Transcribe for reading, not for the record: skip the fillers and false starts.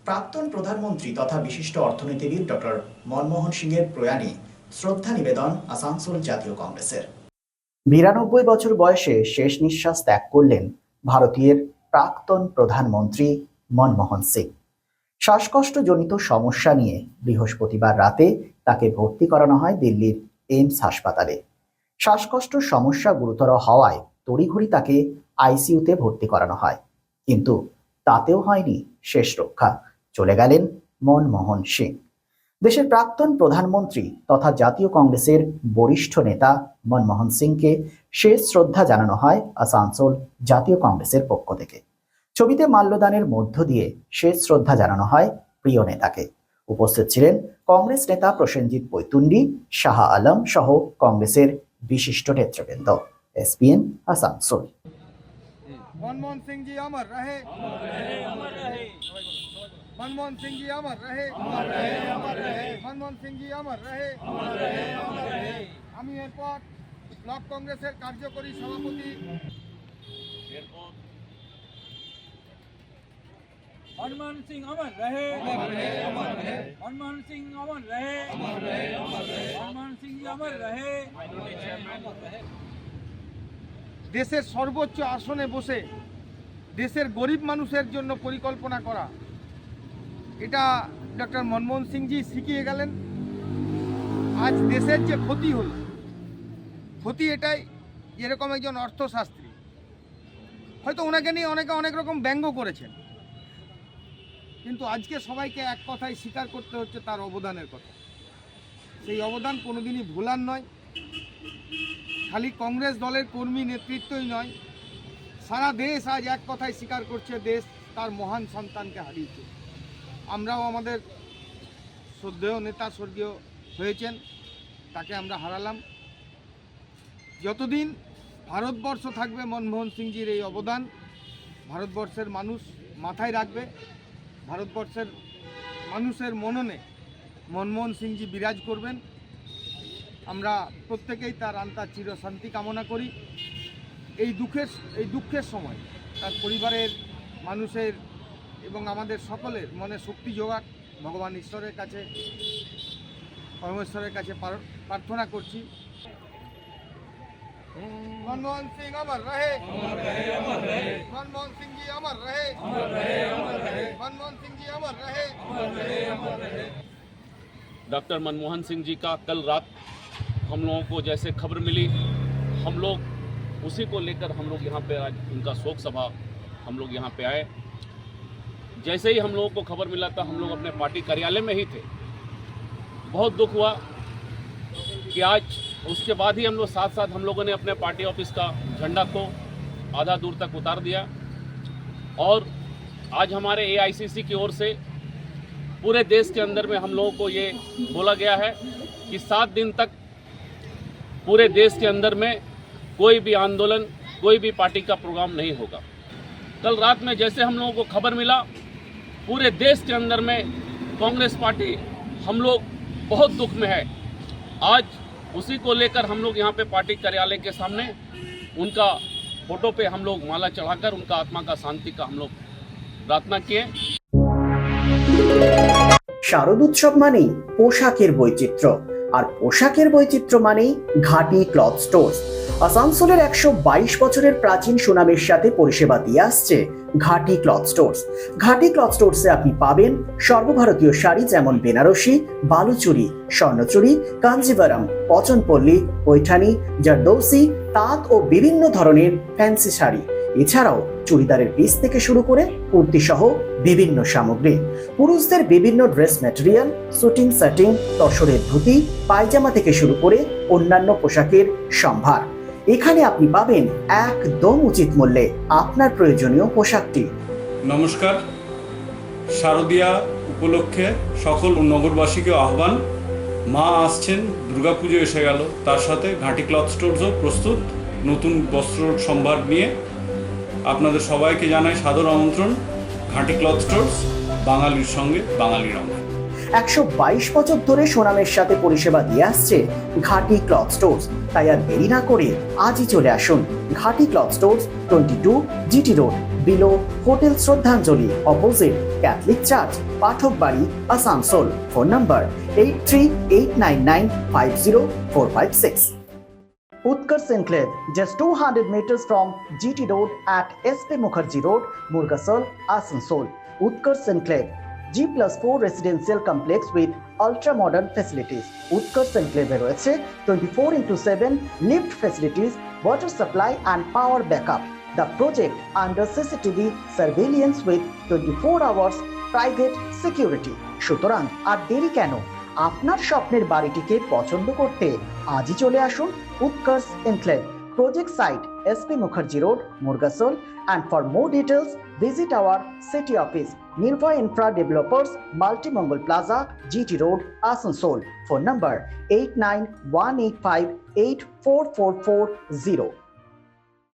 প্রাক্তন প্রধানমন্ত্রী তথা বিশিষ্ট অর্থনীতিবিদ ডক্টর মনমোহন সিংয়ের প্রয়াণে শ্রদ্ধা নিবেদন আসানসোল জাতীয় কংগ্রেসের। 92 বছর বয়সে শেষ নিঃশ্বাস ত্যাগ করলেন ভারতের প্রাক্তন প্রধানমন্ত্রী মনমোহন সিং। শ্বাসকষ্টজনিত সমস্যা নিয়ে বৃহস্পতিবার রাতে তাকে ভর্তি করানো হয় দিল্লির এইমস হাসপাতালে। শ্বাসকষ্ট সমস্যা গুরুতর হওয়ায় তড়িঘড়ি তাকে আইসিইউতে ভর্তি করানো হয়, কিন্তু তাতেও হয়নি শেষ রক্ষা। চলে গেলেন মনমোহন সিং। দেশের প্রাক্তন প্রধানমন্ত্রী তথা জাতীয় কংগ্রেসের বরিষ্ঠ নেতা মনমোহন সিংকে শেষ শ্রদ্ধা জানানো হয় আসানসোল জাতীয় কংগ্রেসের পক্ষ থেকে। ছবিতে মাল্যদানের মধ্য দিয়ে শেষ শ্রদ্ধা জানানো হয় প্রিয় নেতাকে। উপস্থিত ছিলেন কংগ্রেস নেতা প্রসেনজিৎ বৈতুন্ডি, শাহ আলম সহ কংগ্রেসের বিশিষ্ট নেতৃবৃন্দ। एसपीएन आसानसोल। मनमोहन सिंह जी अमर रहे, मनमोहन सिंह जी अमर रहे, मनमोहन सिंह जी अमर रहे। আমি এরপর ব্লক কংগ্রেসের কার্যকরী সভাপতি मनमोहन सिंह अमर रहे, मनमोहन सिंह अमर रहे, मनमोहन सिंह जी अमर रहे। দেশের সর্বোচ্চ আসনে বসে দেশের গরিব মানুষের জন্য পরিকল্পনা করা, এটা ডক্টর মনমোহন সিংজি শিখিয়ে গেলেন। আজ দেশের যে ক্ষতি হল, ক্ষতি এটাই, এরকম একজন অর্থশাস্ত্রী, হয়তো ওনাকে নিয়ে অনেকে অনেক রকম ব্যঙ্গ করেছেন, কিন্তু আজকে সবাইকে এক কথায় স্বীকার করতে হচ্ছে তার অবদানের কথা। সেই অবদান কোনোদিনই ভোলার নয়। খালি কংগ্রেস দলের কর্মী নেতৃত্বই নয়, সারা দেশ আজ এক কথায় স্বীকার করছে দেশ তার মহান সন্তানকে হারিয়েছে। আমরাও আমাদের শ্রদ্ধেয় নেতা স্বর্গীয় হয়েছেন, তাকে আমরা হারালাম। যতদিন ভারতবর্ষ থাকবে মনমোহন সিংজির এই অবদান ভারতবর্ষের মানুষ মাথায় রাখবে। ভারতবর্ষের মানুষের মননে মনমোহন সিংজি বিরাজ করবেন। আমরা প্রত্যেকেই তার আত্মার চিরশান্তি কামনা করি। এই দুঃখের সময় তার পরিবারের মানুষের এবং আমাদের সকলের মনে শক্তি যোগাক ভগবান ঈশ্বরের কাছে, পরমেশ্বরের কাছে প্রার্থনা করছি। मनमोहन सिंह अमर रहे, मनमोहन सिंह जी अमर रहे, मनमोहन सिंह जी अमर रहे। डॉक्टर मनमोहन सिंह जी का कल रात हम लोगों को जैसे खबर मिली, हम लोग उसी को लेकर हम लोग यहाँ पे आज उनका शोक सभा हम लोग यहाँ पे आए। जैसे ही हम लोगों को खबर मिला था हम लोग अपने पार्टी कार्यालय में ही थे। बहुत दुख हुआ कि आज उसके बाद ही हम लोग साथ साथ हम लोगों ने अपने पार्टी ऑफिस का झंडा को आधा दूर तक उतार दिया। और आज हमारे एआईसीसी की ओर से पूरे देश के अंदर में हम लोगों को ये बोला गया है कि 7 दिन तक पूरे देश के अंदर में कोई भी आंदोलन, कोई भी पार्टी का प्रोग्राम नहीं होगा। कल रात में जैसे हम लोगों को खबर मिला, पूरे देश के अंदर में कांग्रेस पार्टी हम लोग बहुत दुख में है। आज उसी को लेकर हम लोग यहाँ पे पार्टी कार्यालय के सामने उनका फोटो पे हम लोग माला चढ़ाकर उनका आत्मा का शांति का हम लोग प्रार्थना किए। শারদ উৎসব মানেই পোশাকের বৈচিত্র্য, আর পোশাকের বৈচিত্র্য মানেই ঘাটি ক্লথ স্টোর্স। আসানসোলের 122 বছরের প্রাচীন সুনামের সাথে পরিষেবা দিয়ে আসছে ঘাটি ক্লথ স্টোর্স। ঘাটি ক্লথ স্টোর্সে আপনি পাবেন সর্বভারতীয় শাড়ি যেমন বেনারসি, বালুচুরি, স্বর্ণচুরি, কাঞ্জিভারাম, পচনপল্লী, পৈঠানি, জারদৌসি, তাঁত ও বিভিন্ন ধরনের ফ্যান্সি শাড়ি। এছাড়াও চুড়িদারের পিস থেকে শুরু করে কুর্তি সহ বিভিন্ন সামগ্রী, পুরুষদের বিভিন্ন ড্রেস ম্যাটেরিয়াল, শুটিং সেটিং, তসরের ধুতি, পায়জামা থেকে শুরু করে অন্যান্য পোশাকের সম্ভার। এখানে আপনি পাবেন একদম উচিত মূল্যে আপনার প্রয়োজনীয় পোশাকটি। নমস্কার, শারদীয়া উপলক্ষে সকল নগরবাসীকে আহ্বান। মা আসছেন, দুর্গাপুজো এসে গেল, তার সাথে ঘাটি ক্লথ স্টোরসও প্রস্তুত নতুন বস্ত্র সম্ভার নিয়ে। আপনাদের সবাইকে জানাই সাদর আমন্ত্রণ। ঘাটি ক্লথ স্টোরস, বাঙালির সঙ্গে বাঙালির অঙ্গ। 122 বছর ধরে সুনামের সাথে পরিষেবা দিয়ে আসছে ঘাটি ক্লথ স্টোরস। তাই আর দেরি না করে আজই চলে আসুন ঘাটি cloth stores, 22 GT road, below Hotel Shraddhanjali, opposite Catholic Church, Pathok Bari, Asansol. Phone number 8389950456. Utkarsh Enclave, just 200 meters from GT Road at SP Mukherjee Road, Murgasol, Asansol. Utkarsh Enclave, G+4 residential complex with ultra-modern facilities. Utkarsh Enclave রয়েছে 24/7 lift facilities, water supply and power backup. The project under CCTV surveillance with 24 hours private security. সুতরাং আর দেরি কেন? আপনার স্বপ্নের বাড়িটিকে পছন্দ করতে আজই চলে আসুন Utkarsh enclave, project site SP Mukherjee Road, Murgasol. And for more details, visit our city office, Nirvay Infra Developers, Multi-Mongol Plaza, GT Road, Asansol. Phone number 8918584440.